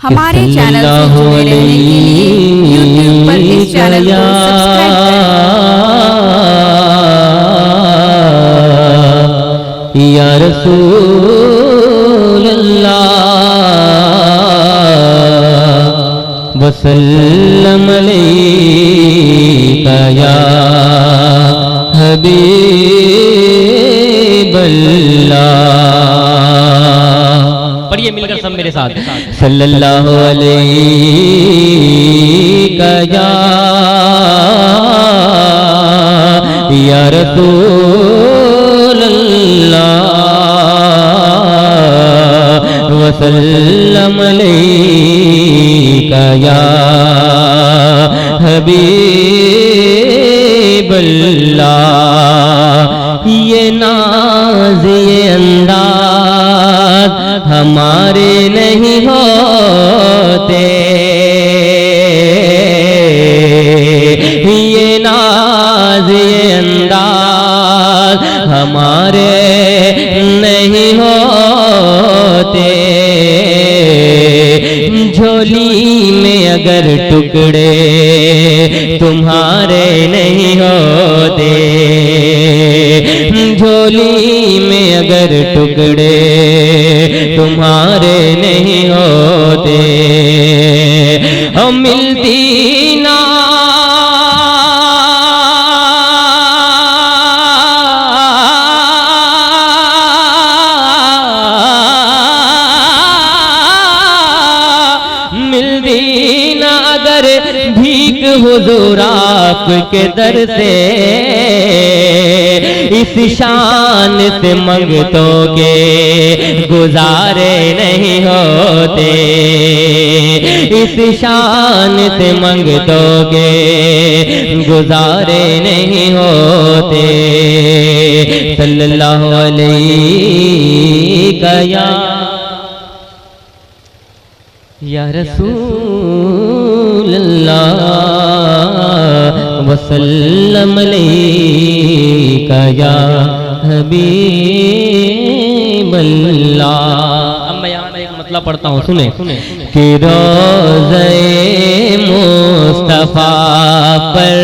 हमारे चैनल से जुड़े रहने के लिए YouTube पर इस चैनल को सब्सक्राइब करें। या रसूल अल्लाह वसल्लम अलैका या हबीब अल्लाह। पढ़िए मिलकर सब मेरे साथ। सल्लल्लाहु अलैका या रसूल अल्लाह वसल्लम अलैका या हबीब अल्लाह। ये नाज़ ये अंदाज़ हमारे नहीं होते, ये नाज़ ये अंदाज़ हमारे नहीं होते। झोली में अगर टुकड़े तुम्हारे नहीं होते, झोली में अगर टुकड़े तुम्हारे नहीं होते, हम मिलती ना मिलती ना अगर भीख हुजूर आपके दर से, इस शान से मंगतों के गुजारे नहीं होते, इस शान से मंगतों के गुजारे नहीं होते। सल्लल्लाहु अलैका या रसूल अल्लाह वसल्लम अलैका या हबीब अल्लाह। अब मैं यहाँ एक मतलब पढ़ता हूँ, सुने कि रोज़े मुस्तफ़ा पर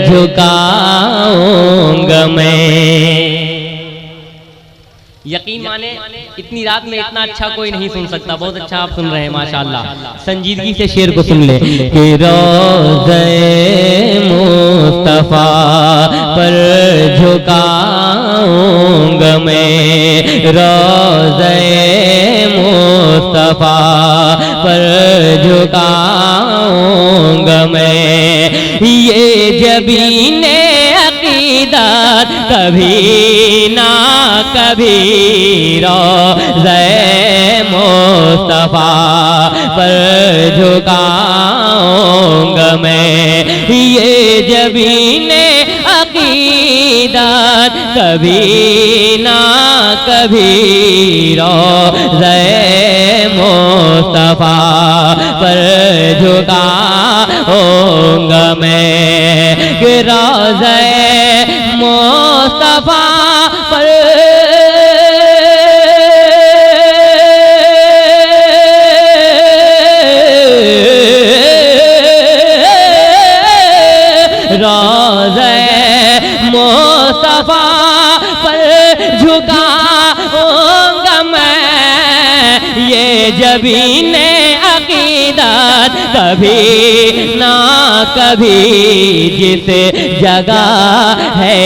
झुकाऊंगा मैं। यकीन माने इतनी रात में इतना अच्छा कोई नहीं सुन सकता। बहुत अच्छा आप सुन रहे हैं माशाअल्लाह। संजीदगी से शेर को सुन ले कि रोज़े मुस्तफ़ा पर झुकाऊंगा मैं, रोज़े मुस्तफ़ा पर झुकाऊंगा मैं। ये जबीने अक़ीदत कभी ना कभी रोज़े मुस्तफ़ा पर झुकाऊंगा मैं। ये जबीने अक़ीदत कभी ना कभी रोज़े मुस्तफ़ा पर झुकाऊंगा मैं, कि रोज़े मुस्तफ़ा पर रोज़े मुस्तफ़ा पर झुकाऊंगा मैं। ये जबीने अक़ीदत कभी ना कभी जिस जगह है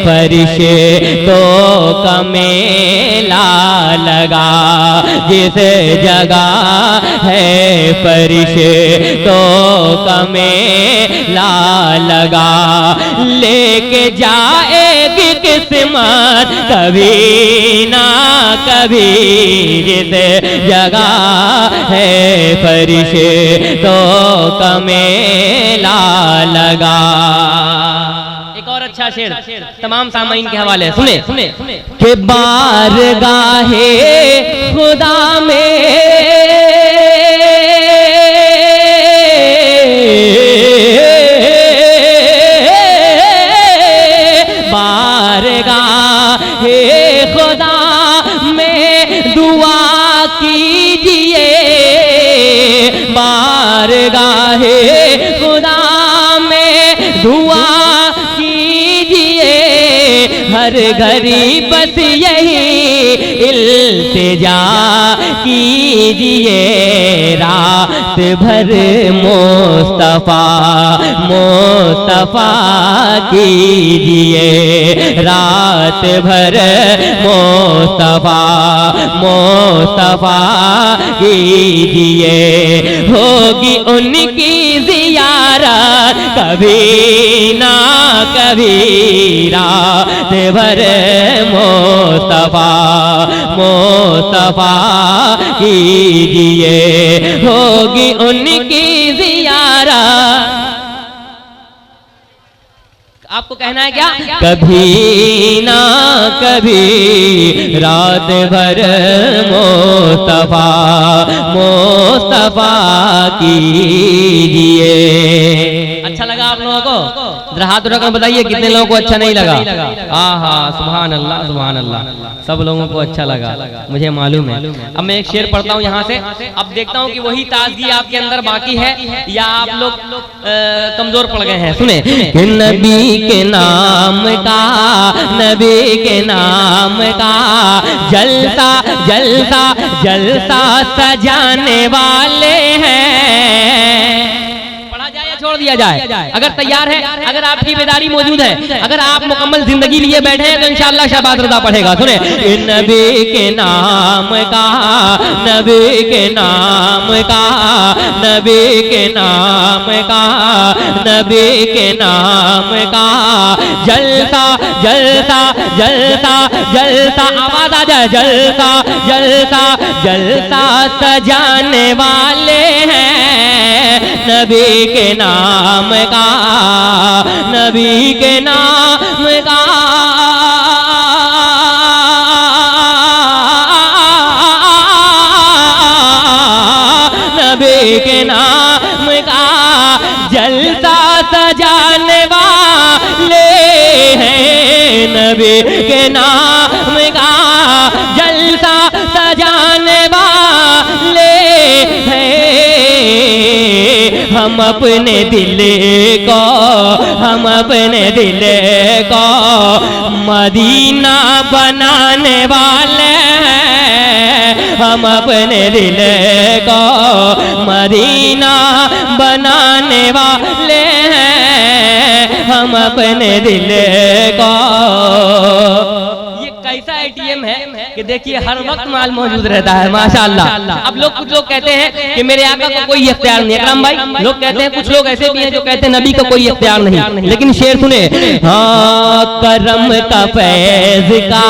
फरिश्तों का मेला लगा, जिस जगह है फरिश्तों का मेला लगा, लेके जाएगी किस्मत कभी ना कभी जिस जगह है फरिश्तों का मेला लगा। एक और अच्छा शेर तमाम सामाइन के हवाले सुने कि बारगाहे खुदा में बारगाहे खुदा में दुआ कीजिए, राहे खुदा में दुआ कीजिए, हर घड़ी बस यही इल्तिजा कीजिए, रात भर मुस्तफा मुस्तफा कीजिए, रात भर मुस्तफा मुस्तफा कीजिए, होगी उनकी ज़ियारत कभी ना कभी, रात भर मुस्तफा मुस्तफा कीजिए, होगी उनकी ज़ियारत। आपको कहना है क्या? कभी ना कभी रात भर मुस्तफा मुस्तफा कीजिए। अच्छा लगा आप लोगों को? जरा हाथ उठाकर बताइए कितने लोगों को अच्छा नहीं लगा? आहा, सुभान अल्लाह सुभान अल्लाह, सब लोगों को अच्छा लगा, मुझे मालूम है। अब मैं एक शेर पढ़ता हूँ यहाँ से, अब देखता हूँ कि वही ताजगी आपके अंदर बाकी है या आप लोग कमजोर पड़ गए हैं। सुने, नबी के नाम का, नबी के नाम का जलसा जलसा जलसा सजाने वाले हैं। पढ़ा जाए या छोड़ दिया जाए? अगर तैयार है, अगर आपकी बेदारी मौजूद है, अगर आप मुकम्मल जिंदगी लिए बैठे हैं तो इंशाअल्लाह शहबाज रज़ा पढ़ेगा। सुने, नबी के नाम का, नबी के नाम का, नबी के नाम का, नबी के नाम का जलसा जलसा जलसा जलसा, आवाज आ जाए, जलसा जलसा जलसा सजाने वाले हैं, नबी के नाम का, नबी के नाम का, नबी के नाम का जलसा सजाने वाले हैं, नबी के नाम का जलसा सजाने वाले हैं। हम अपने दिल को, हम अपने दिल को मदीना बनाने वाले हैं, हम अपने दिल को मदीना बनाने वाले हैं, हम अपने दिल को। कैसा एटीएम है कि देखिए हर वक्त माल मौजूद रहता है, माशाअल्लाह। अब लोग, कुछ लोग कहते हैं कि मेरे आका को कोई इख्तियार नहीं, अकरम भाई, लोग कहते हैं, कुछ लोग ऐसे भी हैं जो कहते हैं नबी को कोई इख्तियार नहीं। लेकिन शेर सुने, हाँ, करम का फैज़ का,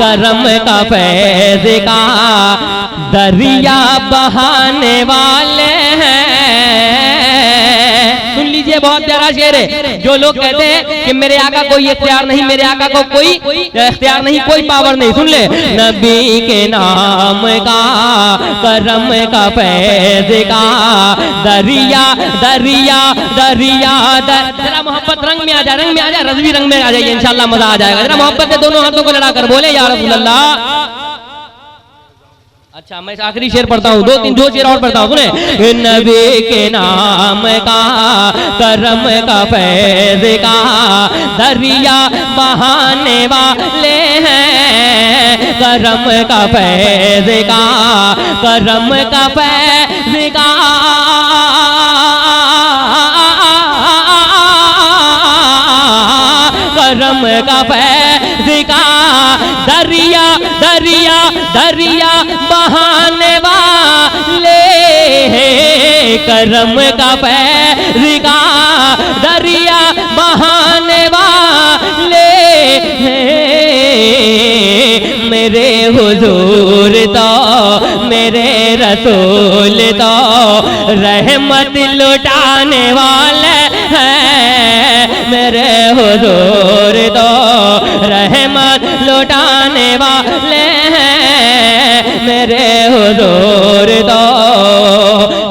करम का फैज़ का दरिया बहाने वाले हैं। सुन लीजिए, बहुत प्यारा शेर है। जो लोग कहते हैं कि मेरे आका कोई इख्तियार नहीं, मेरे आका को कोई इख्तियार नहीं, कोई पावर नहीं, सुन ले, नबी के नाम का, करम का फैज़ का दरिया दरिया दरिया। जरा मोहब्बत रंग में आ जाए, रंग में आ जाए, रज़वी रंग में आ जाइए, इंशाअल्लाह मजा आ जाएगा। जरा मोहब्बत से दोनों हाथों को लड़ाकर बोले या रसूल अल्लाह। अच्छा, मैं आखिरी शेर पढ़ता हूँ, दो शेर और पढ़ता हूँ। सुने, नबी के नाम का, करम का फैज़ का दरिया बहाने वाले हैं, करम का फैज़ का, करम का फैज़ का, करम का फैज़ का दरिया दरिया दरिया बहाने वाले हैं, करम का फैज़ का दरिया बहाने वाले हैं। मेरे हुजूर तो, मेरे रसूल तो रहमत लुटाने वाले हैं, मेरे हुजूर तो रहमत लुटाने वाले हैं, मेरे हुजूर तो।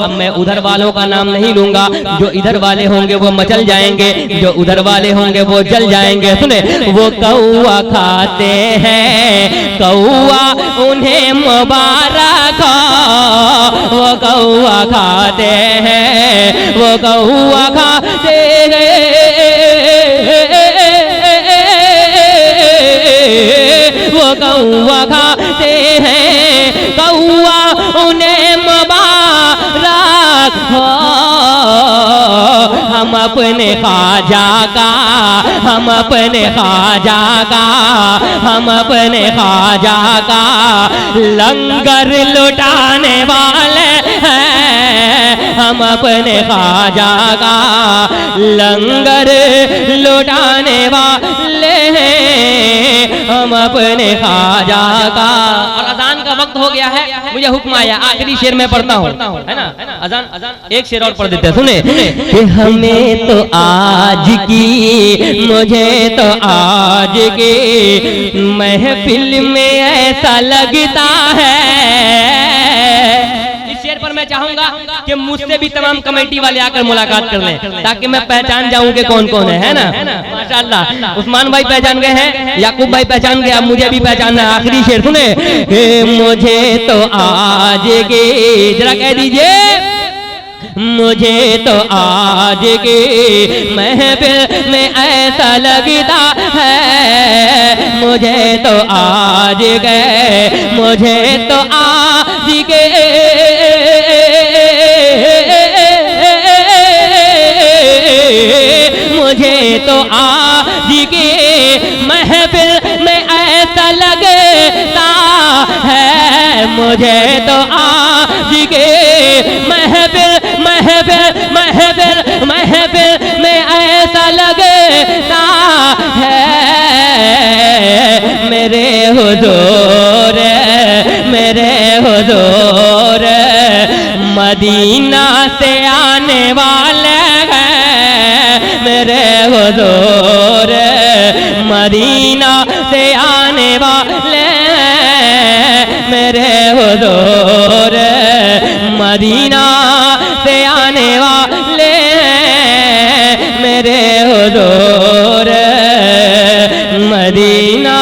अब मैं उधर वालों का नाम नहीं लूंगा, जो इधर वाले होंगे वो मचल जाएंगे, जो उधर वाले होंगे वो जल जाएंगे। सुने, वो कौआ खाते हैं, कौआ उन्हें मुबारक खा वो कौआ खाते हैं, वो कौआ खाते वो कौआ खाते हैं, कौआ उन्हें मुबारक हो। हम अपने ख्वाजा का, हम अपने ख्वाजा का, हम अपने ख्वाजा का लंगर लुटाने वाले हैं, हम अपने ख्वाजा का लंगर लुटाने वाले हैं, हम अपने ख्वाजा का। और अजान का वक्त हो गया है, मुझे हुक्म आया, आखिरी शेर में पढ़ता हूँ, है ना? अजान एक शेर और पढ़ देते हैं, सुने कि हमें तो आज की, मुझे तो आज की महफिल में ऐसा लगता है। इस शेर पर मैं चाहूंगा कि मुझसे भी तमाम कमेटी वाले आकर मुलाकात कर लें, ताकि मैं पहचान जाऊं कि कौन कौन है ना? माशाअल्लाह, उस्मान भाई पहचान गए हैं, याकूब भाई पहचान गए, अब मुझे भी पहचानना है। आखिरी शेर सुने, मुझे तो आज के, जरा कह दीजिए, मुझे तो आज के महफिल में ऐसा लगता है, मुझे तो आज के, मुझे तो आज के, मुझे तो आज के महफिल में ऐसा लगता है, मुझे तो आज के महफिल महफिल महफिल महफिल में ऐसा लगता है, मेरे हुजूर, मेरे हुजूर मदीना से आने वाले हैं, मेरे हुजूर मदीना से आने वाले हैं, मेरे हुजूर मदीना से आने वाले हैं, मेरे हुजूर मदीना